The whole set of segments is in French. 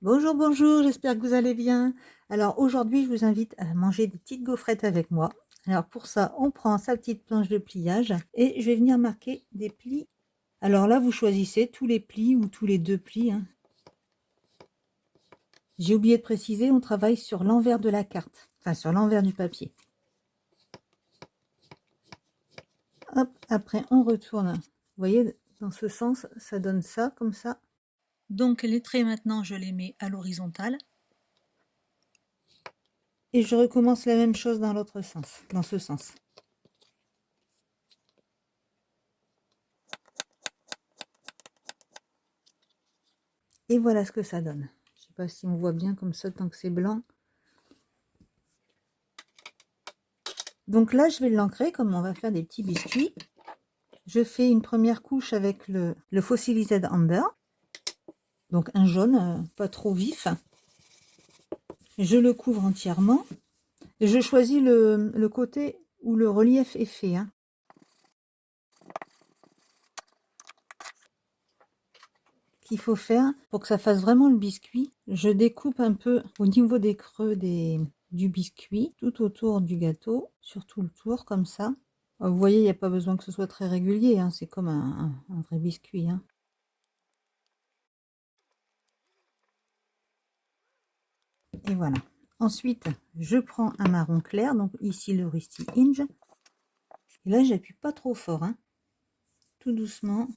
Bonjour, bonjour, j'espère que vous allez bien. Alors aujourd'hui, je vous invite à manger des petites gaufrettes avec moi. Alors pour ça, on prend sa petite planche de pliage et je vais venir marquer des plis. Alors là, vous choisissez tous les plis ou tous les deux plis, hein. J'ai oublié de préciser, on travaille sur l'envers de la carte, enfin sur l'envers du papier. Hop, après on retourne. Vous voyez, dans ce sens, ça donne ça, comme ça. Donc les traits maintenant, je les mets à l'horizontale. Et je recommence la même chose dans l'autre sens, dans ce sens. Et voilà ce que ça donne. Je sais pas si on voit bien comme ça tant que c'est blanc. Donc là, je vais l'ancrer comme on va faire des petits biscuits. Je fais une première couche avec le Fossilised Amber. Donc un jaune, pas trop vif. Je le couvre entièrement. Et je choisis le côté où le relief est fait, hein. Qu'il faut faire pour que ça fasse vraiment le biscuit. Je découpe un peu au niveau des creux du biscuit, tout autour du gâteau, sur tout le tour, comme ça. Vous voyez, il n'y a pas besoin que ce soit très régulier, hein, c'est comme un vrai biscuit, hein. Et voilà. Ensuite, je prends un marron clair, donc ici le Rusty Inge. Et là, j'appuie pas trop fort, hein. Tout doucement,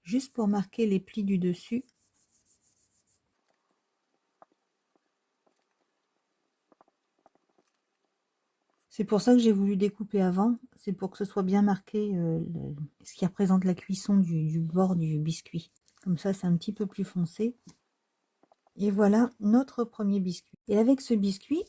juste pour marquer les plis du dessus. C'est pour ça que j'ai voulu découper avant, c'est pour que ce soit bien marqué ce qui représente la cuisson du bord du biscuit. Comme ça, c'est un petit peu plus foncé. Et voilà notre premier biscuit. Et avec ce biscuit,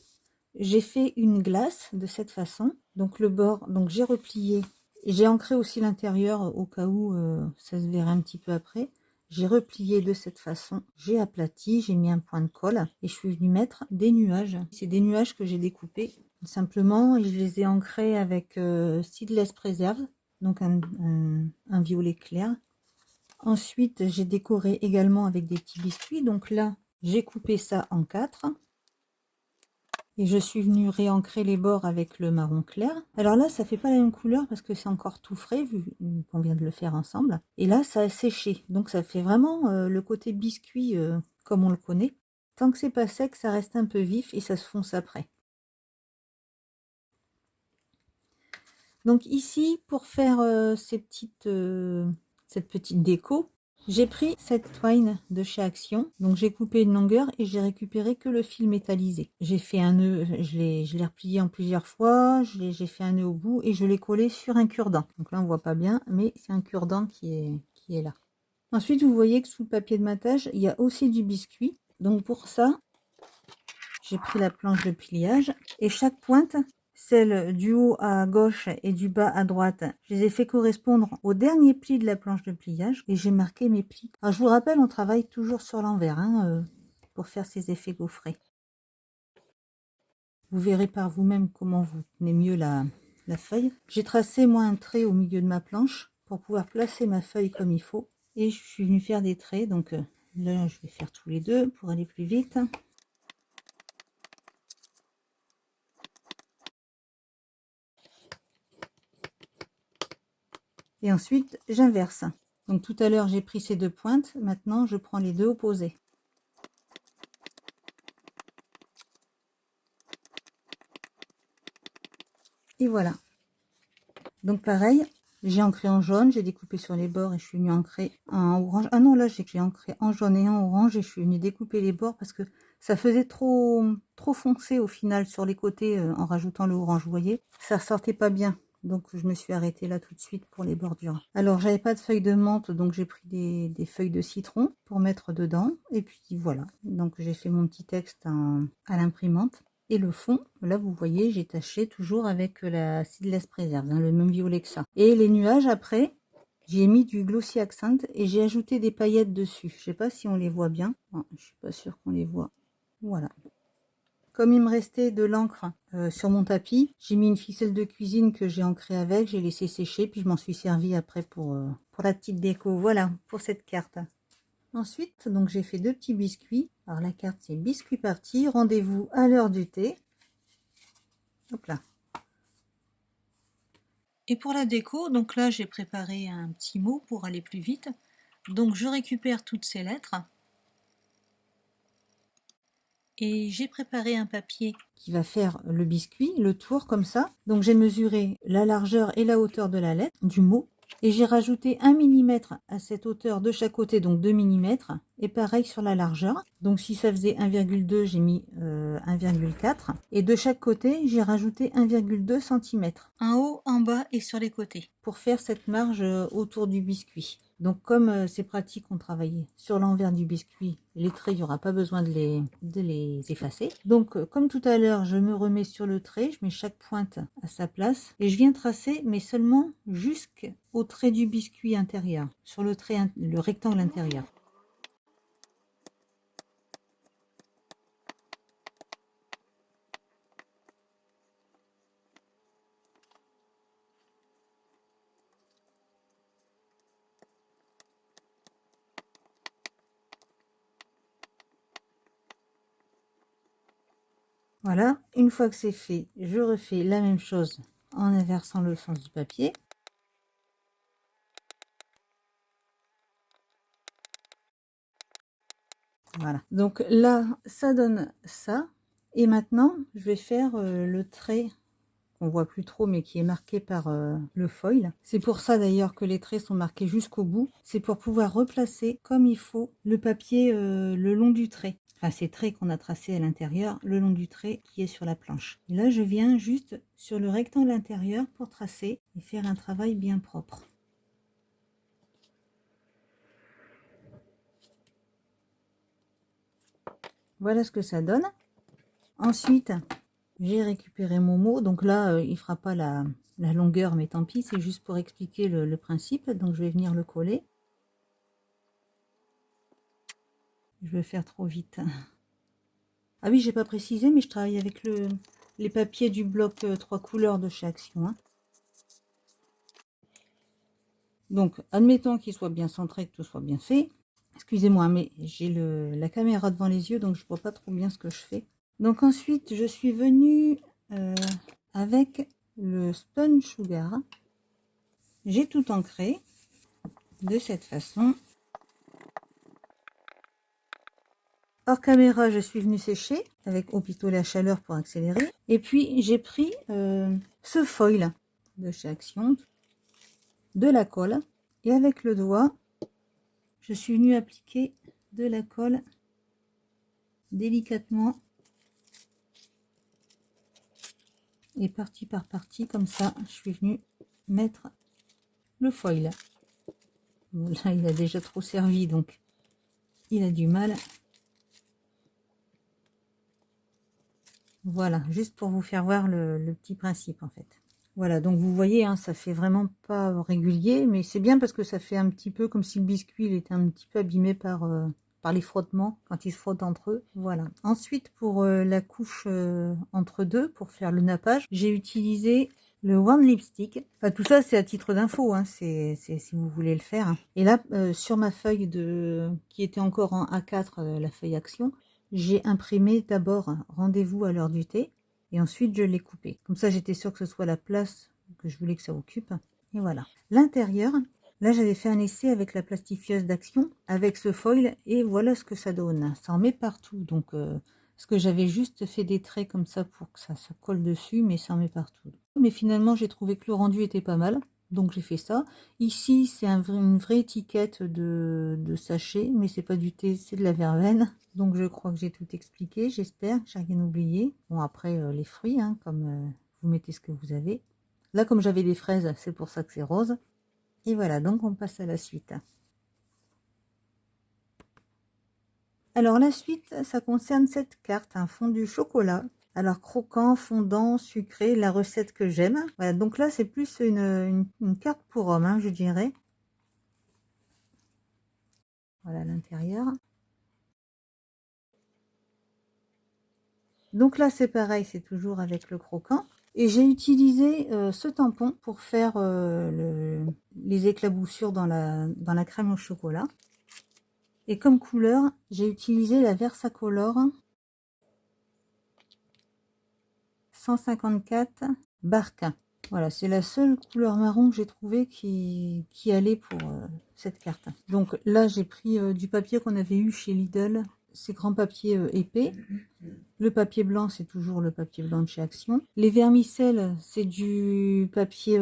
j'ai fait une glace de cette façon. Donc le bord, donc j'ai replié. Et j'ai ancré aussi l'intérieur au cas où ça se verrait un petit peu après. J'ai replié de cette façon. J'ai aplati, j'ai mis un point de colle. Et je suis venue mettre des nuages. C'est des nuages que j'ai découpés simplement. Et je les ai ancrés avec Seedless Preserve. Donc un violet clair. Ensuite, j'ai décoré également avec des petits biscuits. Donc là, j'ai coupé ça en 4 et je suis venue réancrer les bords avec le marron clair. Alors là, ça fait pas la même couleur parce que c'est encore tout frais vu qu'on vient de le faire ensemble. Et là, ça a séché, donc ça fait vraiment le côté biscuit comme on le connaît. Tant que c'est pas sec, ça reste un peu vif et ça se fonce après. Donc ici, pour faire cette petite déco, j'ai pris cette twine de chez Action, donc j'ai coupé une longueur et j'ai récupéré que le fil métallisé. J'ai fait un nœud, je l'ai replié en plusieurs fois, j'ai fait un nœud au bout et je l'ai collé sur un cure-dent. Donc là on voit pas bien, mais c'est un cure-dent qui est là. Ensuite vous voyez que sous le papier de matage, il y a aussi du biscuit. Donc pour ça, j'ai pris la planche de pliage et chaque pointe, celle du haut à gauche et du bas à droite, je les ai fait correspondre au dernier pli de la planche de pliage et j'ai marqué mes plis. Alors je vous rappelle, on travaille toujours sur l'envers hein, pour faire ces effets gaufrés. Vous verrez par vous-même comment vous tenez mieux la feuille. J'ai tracé moi un trait au milieu de ma planche pour pouvoir placer ma feuille comme il faut. Et je suis venue faire des traits, donc là je vais faire tous les deux pour aller plus vite. Et ensuite j'inverse. Donc tout à l'heure j'ai pris ces deux pointes, maintenant je prends les deux opposés. Et voilà. Donc pareil, j'ai ancré en jaune, j'ai découpé sur les bords et je suis venue ancrer en orange. Ah non, là j'ai ancré en jaune et en orange et je suis venue découper les bords parce que ça faisait trop foncé au final sur les côtés en rajoutant le orange, vous voyez. Ça ressortait pas bien. Donc je me suis arrêtée là tout de suite pour les bordures. Alors j'avais pas de feuilles de menthe, donc j'ai pris des feuilles de citron pour mettre dedans. Et puis voilà, donc j'ai fait mon petit texte à l'imprimante. Et le fond, là vous voyez, j'ai taché toujours avec la Seedless Preserve, hein, le même violet que ça. Et les nuages après, j'ai mis du Glossy Accent et j'ai ajouté des paillettes dessus. Je sais pas si on les voit bien. Non, je suis pas sûre qu'on les voit. Voilà. Comme il me restait de l'encre sur mon tapis, j'ai mis une ficelle de cuisine que j'ai ancrée avec, j'ai laissé sécher, puis je m'en suis servi après pour la petite déco. Voilà, pour cette carte. Ensuite, donc j'ai fait 2 petits biscuits. Alors la carte c'est biscuit parti, rendez-vous à l'heure du thé. Hop là. Et pour la déco, donc là j'ai préparé un petit mot pour aller plus vite. Donc je récupère toutes ces lettres. Et j'ai préparé un papier qui va faire le biscuit, le tour comme ça. Donc j'ai mesuré la largeur et la hauteur de la lettre, du mot. Et j'ai rajouté 1 mm à cette hauteur de chaque côté, donc 2 mm. Et pareil sur la largeur. Donc si ça faisait 1,2, j'ai mis 1,4. Et de chaque côté, j'ai rajouté 1,2 cm. En haut, en bas et sur les côtés. Pour faire cette marge autour du biscuit. Donc comme c'est pratique, on travaille sur l'envers du biscuit, les traits, il n'y aura pas besoin de les effacer. Donc comme tout à l'heure, je me remets sur le trait, je mets chaque pointe à sa place et je viens tracer, mais seulement jusqu'au trait du biscuit intérieur, sur le trait, le rectangle intérieur. Voilà, une fois que c'est fait, je refais la même chose en inversant le sens du papier. Voilà, donc là, ça donne ça. Et maintenant, je vais faire le trait qu'on voit plus trop, mais qui est marqué par le foil. C'est pour ça d'ailleurs que les traits sont marqués jusqu'au bout. C'est pour pouvoir replacer comme il faut le papier le long du trait. Enfin, ces traits qu'on a tracés à l'intérieur, le long du trait qui est sur la planche. Et là, je viens juste sur le rectangle intérieur pour tracer et faire un travail bien propre. Voilà ce que ça donne. Ensuite, j'ai récupéré mon mot. Donc là, il fera pas la longueur, mais tant pis, c'est juste pour expliquer le principe. Donc je vais venir le coller. Je vais faire trop vite. Ah oui, j'ai pas précisé, mais je travaille avec les papiers du bloc 3 couleurs de chez Action. Hein. Donc, admettons qu'il soit bien centré, que tout soit bien fait. Excusez-moi, mais j'ai la caméra devant les yeux, donc je vois pas trop bien ce que je fais. Donc ensuite, je suis venue avec le Sponge Sugar. J'ai tout ancré de cette façon. Hors caméra, je suis venue sécher avec au pistolet à chaleur pour accélérer. Et puis, j'ai pris ce foil de chez Action, de la colle. Et avec le doigt, je suis venue appliquer de la colle délicatement. Et partie par partie, comme ça, je suis venue mettre le foil. Bon, là, il a déjà trop servi, donc il a du mal. Voilà, juste pour vous faire voir le petit principe en fait. Voilà, donc vous voyez, hein, ça fait vraiment pas régulier, mais c'est bien parce que ça fait un petit peu comme si le biscuit il était un petit peu abîmé par les frottements, quand ils se frottent entre eux. Voilà. Ensuite, pour la couche entre deux, pour faire le nappage, j'ai utilisé le One Lipstick. Enfin, tout ça, c'est à titre d'info, hein, c'est si vous voulez le faire. Hein. Et là, sur ma feuille qui était encore en A4, la feuille Action, j'ai imprimé d'abord rendez-vous à l'heure du thé et ensuite je l'ai coupé. Comme ça, j'étais sûre que ce soit la place que je voulais que ça occupe. Et voilà. L'intérieur, là, j'avais fait un essai avec la plastifieuse d'Action, avec ce foil, et voilà ce que ça donne. Ça en met partout. Donc, parce que j'avais juste fait des traits comme ça pour que ça colle dessus, mais ça en met partout. Mais finalement, j'ai trouvé que le rendu était pas mal. Donc j'ai fait ça. Ici, c'est une vraie étiquette de sachet, mais c'est pas du thé, c'est de la verveine. Donc je crois que j'ai tout expliqué, j'espère que j'ai rien oublié. Bon, après, les fruits, hein, comme vous mettez ce que vous avez. Là, comme j'avais des fraises, c'est pour ça que c'est rose. Et voilà, donc on passe à la suite. Alors la suite, ça concerne cette carte, un fondu chocolat. Alors croquant, fondant, sucré, la recette que j'aime. Voilà, donc là c'est plus une carte pour homme, hein, je dirais. Voilà l'intérieur. Donc là c'est pareil, c'est toujours avec le croquant. Et j'ai utilisé ce tampon pour faire les éclaboussures dans la crème au chocolat. Et comme couleur, j'ai utilisé la Versacolor 154 Barca. Voilà, c'est la seule couleur marron que j'ai trouvé qui allait pour cette carte. Donc là, j'ai pris du papier qu'on avait eu chez Lidl, ces grands papiers épais. Le papier blanc, c'est toujours le papier blanc de chez Action. Les vermicelles, c'est du papier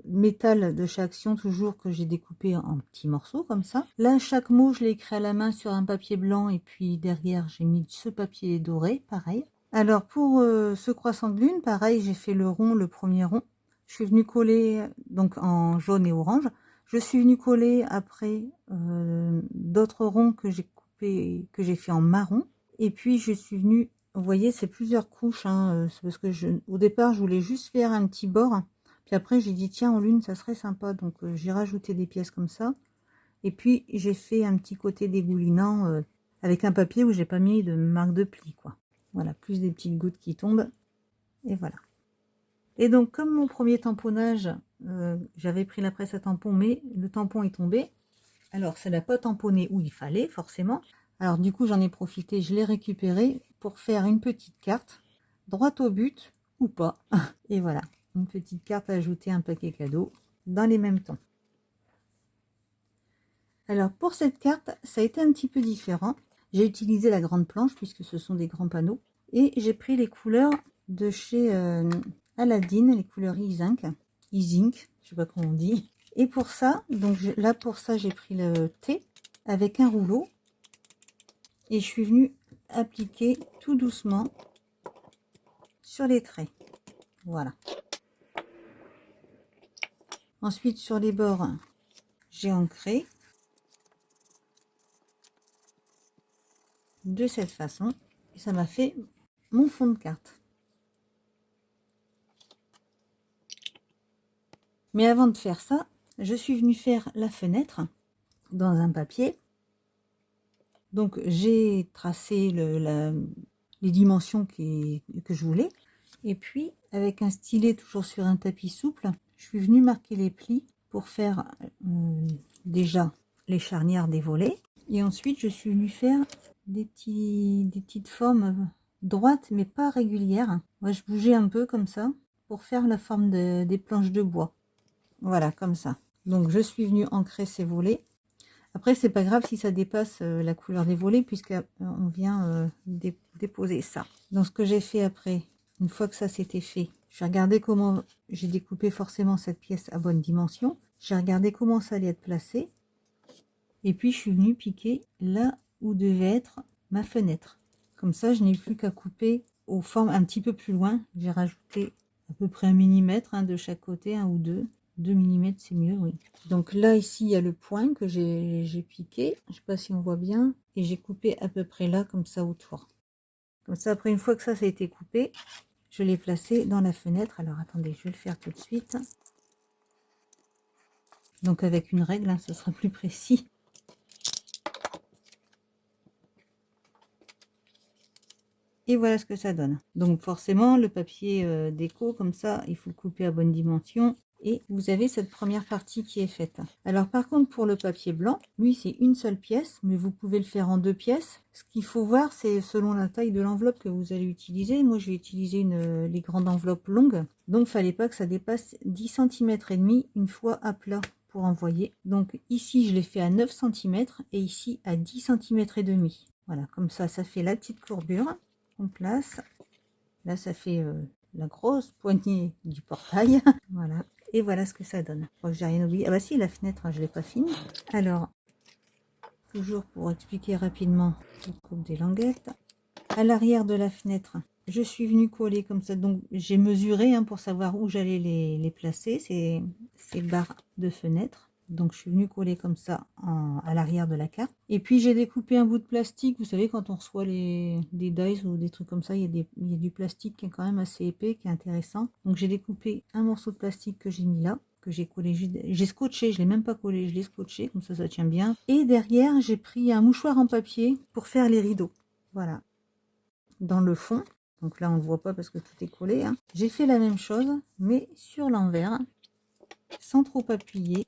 métal de chez Action, toujours que j'ai découpé en petits morceaux comme ça. Là, chaque mot, je l'ai écrit à la main sur un papier blanc et puis derrière, j'ai mis ce papier doré, pareil. Alors pour ce croissant de lune, pareil, j'ai fait le rond, le premier rond. Je suis venue coller donc en jaune et orange. Je suis venue coller après d'autres ronds que j'ai coupé, que j'ai fait en marron. Et puis je suis venue, vous voyez, c'est plusieurs couches. Hein, c'est parce que au départ, je voulais juste faire un petit bord. Puis après, j'ai dit tiens, en lune, ça serait sympa. Donc j'ai rajouté des pièces comme ça. Et puis j'ai fait un petit côté dégoulinant avec un papier où j'ai pas mis de marque de pli, quoi. Voilà, plus des petites gouttes qui tombent. Et voilà. Et donc, comme mon premier tamponnage, j'avais pris la presse à tampon, mais le tampon est tombé. Alors, ça n'a pas tamponné où il fallait, forcément. Alors, du coup, j'en ai profité, je l'ai récupéré pour faire une petite carte, droite au but, ou pas. Et voilà, une petite carte à ajouter à un paquet cadeau, dans les mêmes tons. Alors, pour cette carte, ça a été un petit peu différent. J'ai utilisé la grande planche, puisque ce sont des grands panneaux. Et j'ai pris les couleurs de chez Aladdin, les couleurs e-zinc, je sais pas comment on dit. Et pour ça, donc là pour ça j'ai pris le thé avec un rouleau et je suis venue appliquer tout doucement sur les traits. Voilà. Ensuite sur les bords, j'ai ancré de cette façon et ça m'a fait mon fond de carte. Mais avant de faire ça, je suis venue faire la fenêtre dans un papier. Donc j'ai tracé les dimensions que je voulais. Et puis avec un stylet toujours sur un tapis souple, je suis venue marquer les plis pour faire déjà les charnières des volets. Et ensuite je suis venue faire des petites formes droites mais pas régulières. Moi je bougeais un peu comme ça pour faire la forme des planches de bois. Voilà, comme ça. Donc je suis venue ancrer ces volets. Après, c'est pas grave si ça dépasse la couleur des volets, puisqu'on vient déposer ça. Donc, ce que j'ai fait après, une fois que ça s'était fait, j'ai regardé comment j'ai découpé forcément cette pièce à bonne dimension. J'ai regardé comment ça allait être placé. Et puis, je suis venue piquer là où devait être ma fenêtre. Comme ça, je n'ai plus qu'à couper aux formes un petit peu plus loin. J'ai rajouté à peu près 1 millimètre de chaque côté, 1 ou 2. 2 mm, c'est mieux, oui. Donc là, ici, il y a le point que j'ai piqué. Je ne sais pas si on voit bien. Et j'ai coupé à peu près là, comme ça, autour. Comme ça, après, une fois que ça a été coupé, je l'ai placé dans la fenêtre. Alors, attendez, je vais le faire tout de suite. Donc, avec une règle, hein, ce sera plus précis. Et voilà ce que ça donne. Donc, forcément, le papier déco, comme ça, il faut le couper à bonne dimension. Et vous avez cette première partie qui est faite. Alors par contre pour le papier blanc, lui c'est une seule pièce, mais vous pouvez le faire en 2 pièces. Ce qu'il faut voir c'est selon la taille de l'enveloppe que vous allez utiliser. Moi je vais utiliser les grandes enveloppes longues, donc fallait pas que ça dépasse 10 cm et demi une fois à plat pour envoyer. Donc ici je l'ai fait à 9 cm et ici à 10 cm et demi. Voilà, comme ça ça fait la petite courbure qu'on place. Là ça fait la grosse poignée du portail. Voilà. Et voilà ce que ça donne. Je crois que j'ai rien oublié. Ah bah si, la fenêtre, je l'ai pas fini. Alors, toujours pour expliquer rapidement, je coupe des languettes. À l'arrière de la fenêtre, je suis venue coller comme ça. Donc, j'ai mesuré pour savoir où j'allais les placer, ces barres de fenêtre. Donc, je suis venue coller comme ça à l'arrière de la carte. Et puis, j'ai découpé un bout de plastique. Vous savez, quand on reçoit des dies ou des trucs comme ça, il y a du plastique qui est quand même assez épais, qui est intéressant. Donc, j'ai découpé un morceau de plastique que j'ai mis là, que j'ai collé. J'ai scotché, je ne l'ai même pas collé, je l'ai scotché, comme ça tient bien. Et derrière, j'ai pris un mouchoir en papier pour faire les rideaux. Voilà. Dans le fond, donc là, on ne le voit pas parce que tout est collé. J'ai fait la même chose, mais sur l'envers, sans trop appuyer,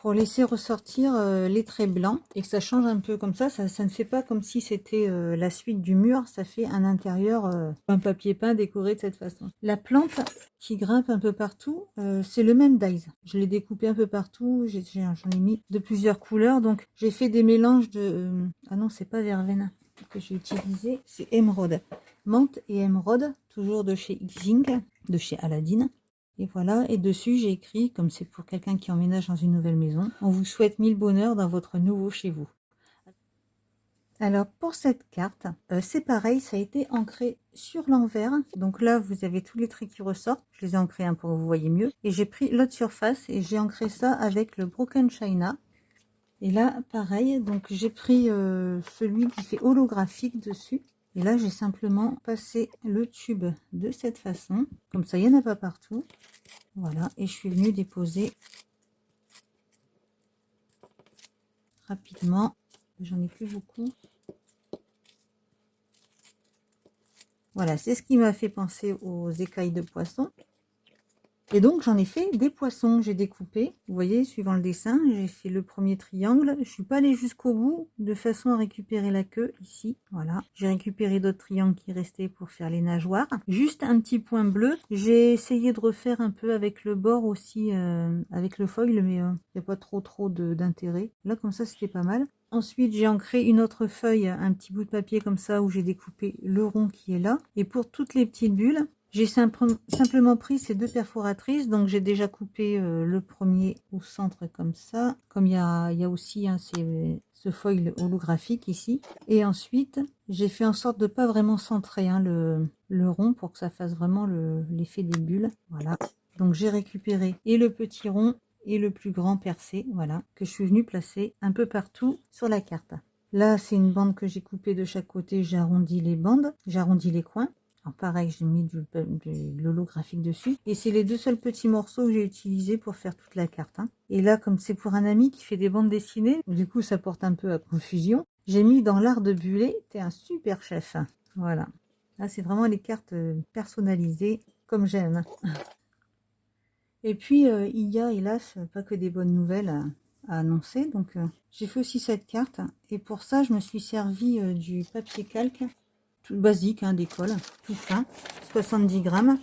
pour laisser ressortir les traits blancs et que ça change un peu comme ça ne fait pas comme si c'était la suite du mur, ça fait un intérieur, un papier peint décoré de cette façon. La plante qui grimpe un peu partout, c'est le même dies. Je l'ai découpé un peu partout, j'en ai mis de plusieurs couleurs, donc j'ai fait des mélanges de... ah non, c'est pas verveine que j'ai utilisé, c'est émeraude. Menthe et émeraude, toujours de chez Xing, de chez Aladdin. Et voilà, et dessus j'ai écrit, comme c'est pour quelqu'un qui emménage dans une nouvelle maison, on vous souhaite 1000 bonheurs dans votre nouveau chez vous. Alors pour cette carte, c'est pareil, ça a été ancré sur l'envers. Donc là, vous avez tous les traits qui ressortent. Je les ai ancrés pour que vous voyez mieux. Et j'ai pris l'autre surface et j'ai ancré ça avec le Broken China. Et là, pareil, donc j'ai pris celui qui fait holographique dessus. Et là, j'ai simplement passé le tube de cette façon. Comme ça, il n'y en a pas partout. Voilà, et je suis venue déposer rapidement. J'en ai plus beaucoup. Voilà, c'est ce qui m'a fait penser aux écailles de poisson. Et donc, j'en ai fait des poissons. J'ai découpé, vous voyez, suivant le dessin, j'ai fait le premier triangle. Je suis pas allée jusqu'au bout, de façon à récupérer la queue, ici. Voilà, j'ai récupéré d'autres triangles qui restaient pour faire les nageoires. Juste un petit point bleu. J'ai essayé de refaire un peu avec le bord aussi, avec le foil, mais il n'y a pas trop d'intérêt. Là, comme ça, c'était pas mal. Ensuite, j'ai ancré une autre feuille, un petit bout de papier comme ça, où j'ai découpé le rond qui est là. Et pour toutes les petites bulles, j'ai simplement pris ces deux perforatrices, donc j'ai déjà coupé le premier au centre comme ça, comme il y a aussi ce foil holographique ici. Et ensuite, j'ai fait en sorte de pas vraiment centrer le rond pour que ça fasse vraiment l'effet des bulles. Voilà, donc j'ai récupéré et le petit rond et le plus grand percé, voilà, que je suis venue placer un peu partout sur la carte. Là, c'est une bande que j'ai coupée de chaque côté, j'ai arrondi les bandes, j'ai arrondi les coins. Alors pareil, j'ai mis de l'holographique dessus. Et c'est les deux seuls petits morceaux que j'ai utilisés pour faire toute la carte. Et là, comme c'est pour un ami qui fait des bandes dessinées, du coup ça porte un peu à confusion, j'ai mis dans l'art de buller, t'es un super chef. Voilà. Là, c'est vraiment les cartes personnalisées, comme j'aime. Et puis, il y a, hélas, pas que des bonnes nouvelles à annoncer. Donc, j'ai fait aussi cette carte. Et pour ça, je me suis servi du papier calque tout basique d'école, tout fin, 70 grammes,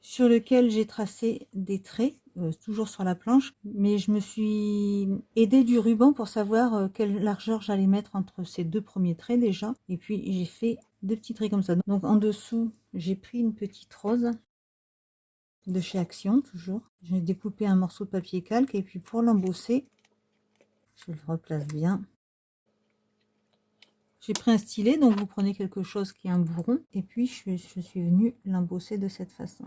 sur lequel j'ai tracé des traits, toujours sur la planche, mais je me suis aidée du ruban pour savoir quelle largeur j'allais mettre entre ces deux premiers traits déjà, et puis j'ai fait deux petits traits comme ça. Donc en dessous, j'ai pris une petite rose de chez Action, toujours. J'ai découpé un morceau de papier calque, et puis pour l'embosser, je le replace bien. J'ai pris un stylet, donc vous prenez quelque chose qui est un bourron, et puis je suis venue l'embosser de cette façon.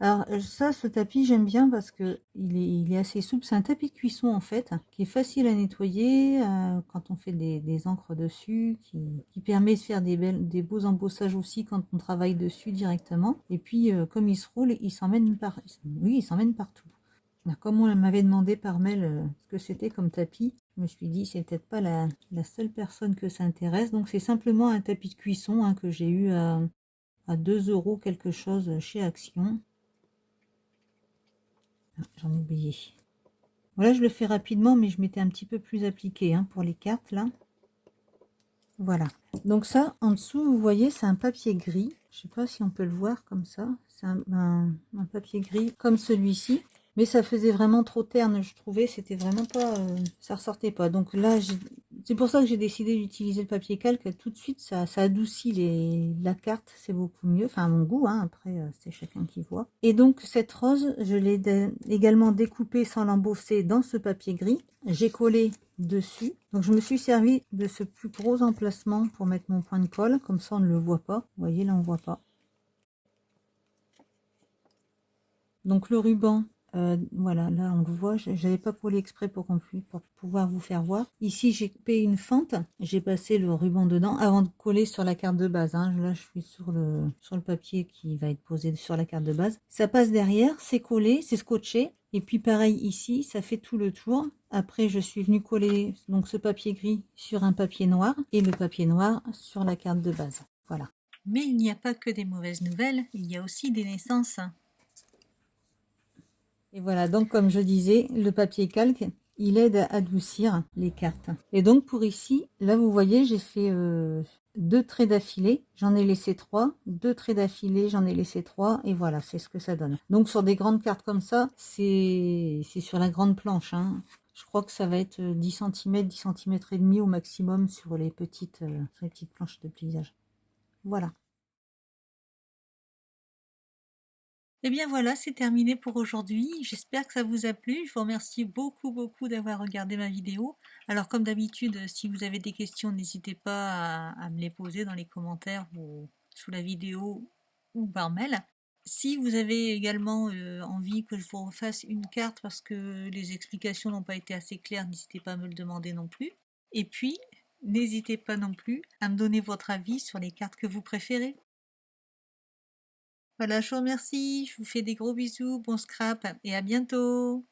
Alors ça, ce tapis, j'aime bien parce que il est assez souple. C'est un tapis de cuisson en fait, qui est facile à nettoyer quand on fait des encres dessus, qui permet de faire des beaux embossages aussi quand on travaille dessus directement. Et puis comme il se roule, il s'emmène partout. Alors, comme on m'avait demandé par mail ce que c'était comme tapis, je me suis dit c'est peut-être pas la seule personne que ça intéresse. Donc c'est simplement un tapis de cuisson que j'ai eu à 2 € quelque chose chez Action. Ah, j'en ai oublié. Voilà, je le fais rapidement, mais je m'étais un petit peu plus appliqué pour les cartes là. Voilà. Donc ça, en dessous, vous voyez, c'est un papier gris. Je sais pas si on peut le voir comme ça. C'est un papier gris comme celui-ci. Mais ça faisait vraiment trop terne, je trouvais. C'était vraiment pas... ça ressortait pas. Donc là, c'est pour ça que j'ai décidé d'utiliser le papier calque. Tout de suite, ça adoucit la carte. C'est beaucoup mieux. Enfin, à mon goût. Après, c'est chacun qui voit. Et donc, cette rose, je l'ai également découpée sans l'embosser dans ce papier gris. J'ai collé dessus. Donc, je me suis servi de ce plus gros emplacement pour mettre mon point de colle. Comme ça, on ne le voit pas. Vous voyez, là, on voit pas. Donc, le ruban... voilà, là on le voit, j'avais pas collé exprès pour pouvoir vous faire voir. Ici j'ai coupé une fente, j'ai passé le ruban dedans avant de coller sur la carte de base. Là je suis sur le papier qui va être posé sur la carte de base. Ça passe derrière, c'est collé, c'est scotché. Et puis pareil ici, ça fait tout le tour. Après je suis venue coller donc ce papier gris sur un papier noir et le papier noir sur la carte de base. Voilà. Mais il n'y a pas que des mauvaises nouvelles, il y a aussi des naissances. Et voilà, donc comme je disais, le papier calque, il aide à adoucir les cartes. Et donc pour ici, là vous voyez, j'ai fait 2 traits d'affilée, j'en ai laissé 3, 2 traits d'affilée, j'en ai laissé 3, et voilà, c'est ce que ça donne. Donc sur des grandes cartes comme ça, c'est sur la grande planche, hein. Je crois que ça va être 10 cm, 10 cm et demi au maximum sur les petites planches de pliage. Voilà. Et bien voilà, c'est terminé pour aujourd'hui. J'espère que ça vous a plu. Je vous remercie beaucoup d'avoir regardé ma vidéo. Alors comme d'habitude, si vous avez des questions, n'hésitez pas à me les poser dans les commentaires ou sous la vidéo ou par mail. Si vous avez également envie que je vous refasse une carte parce que les explications n'ont pas été assez claires, n'hésitez pas à me le demander non plus. Et puis, n'hésitez pas non plus à me donner votre avis sur les cartes que vous préférez. Voilà, je vous remercie, je vous fais des gros bisous, bon scrap et à bientôt!